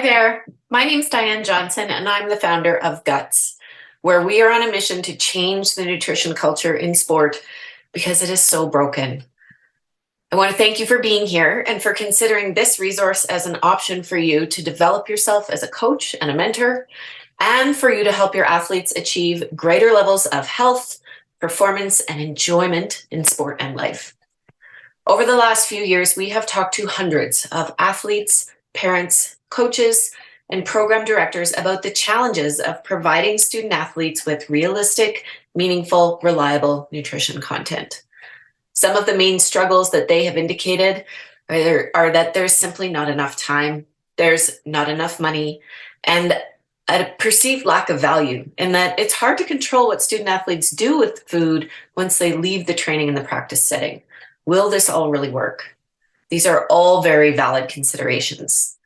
there, my name's Diane Johnson, and I'm the founder of Guts, where we are on a mission to change the nutrition culture in sport because it is so broken. I want to thank you for being here and for considering this resource as an option for you to develop yourself as a coach and a mentor, and for you to help your athletes achieve greater levels of health, performance, and enjoyment in sport and life. Over the last few years, we have talked to hundreds of athletes, parents, coaches, and program directors about the challenges of providing student athletes with realistic, meaningful, reliable nutrition content. Some of the main struggles that they have indicated are that there's simply not enough time, there's not enough money, and a perceived lack of value, in that it's hard to control what student athletes do with food once they leave the training and the practice setting. Will this all really work? These are all very valid considerations.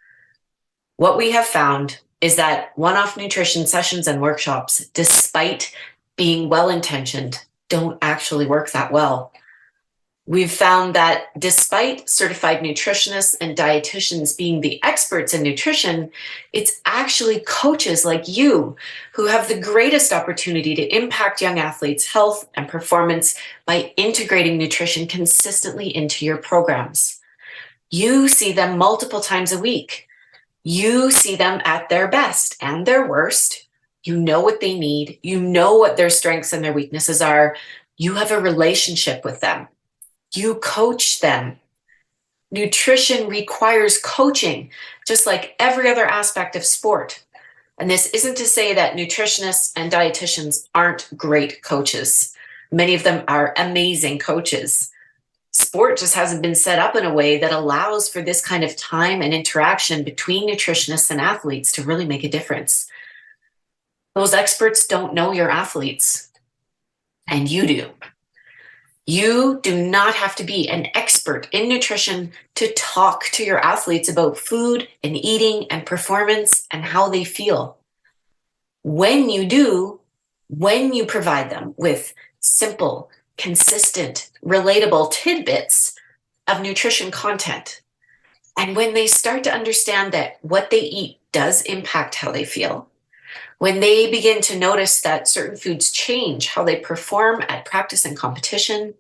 What we have found is that one-off nutrition sessions and workshops, despite being well-intentioned, don't actually work that well. We've found that despite certified nutritionists and dietitians being the experts in nutrition, it's actually coaches like you who have the greatest opportunity to impact young athletes' health and performance by integrating nutrition consistently into your programs. You see them multiple times a week. You see them at their best and their worst. You know what they need. You know what their strengths and their weaknesses are. You have a relationship with them. You coach them. Nutrition requires coaching, just like every other aspect of sport. And this isn't to say that nutritionists and dietitians aren't great coaches. Many of them are amazing coaches. Sport just hasn't been set up in a way that allows for this kind of time and interaction between nutritionists and athletes to really make a difference. Those experts don't know your athletes, and you do. You do not have to be an expert in nutrition to talk to your athletes about food and eating and performance and how they feel. When you do, when you provide them with simple, consistent, relatable tidbits of nutrition content, and when they start to understand that what they eat does impact how they feel, when they begin to notice that certain foods change how they perform at practice and competition,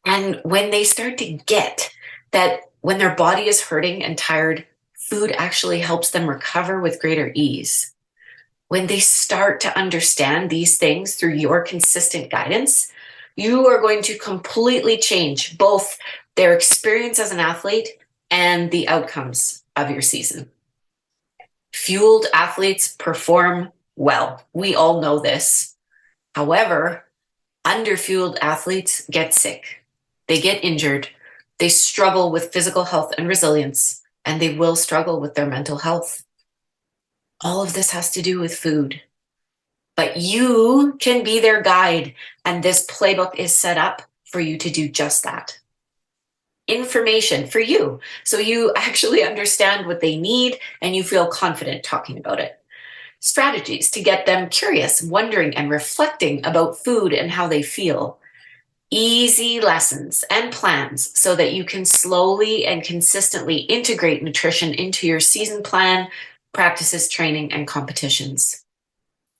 and when they start to get that when their body is hurting and tired, food actually helps them recover with greater ease. When they start to understand these things through your consistent guidance, you are going to completely change both their experience as an athlete and the outcomes of your season. Fueled athletes perform well. We all know this. However, underfueled athletes get sick. They get injured. They struggle with physical health and resilience, and they will struggle with their mental health. All of this has to do with food. But you can be their guide, and this playbook is set up for you to do just that. Information for you, so you actually understand what they need and you feel confident talking about it. Strategies to get them curious, wondering, and reflecting about food and how they feel. Easy lessons and plans so that you can slowly and consistently integrate nutrition into your season plan, practices, training, and competitions.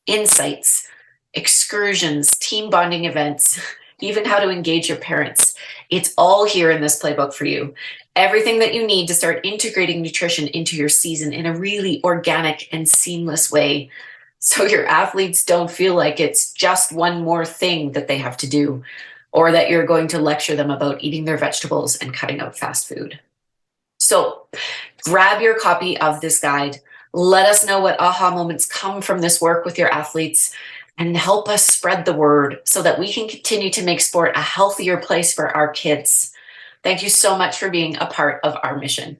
Insights, excursions, team bonding events, even how to engage your parents. It's all here in this playbook for you. Everything that you need to start integrating nutrition into your season in a really organic and seamless way, so your athletes don't feel like it's just one more thing that they have to do, or that you're going to lecture them about eating their vegetables and cutting out fast food. So grab your copy of this guide. Let us know what aha moments come from this work with your athletes, and help us spread the word so that we can continue to make sport a healthier place for our kids. Thank you so much for being a part of our mission.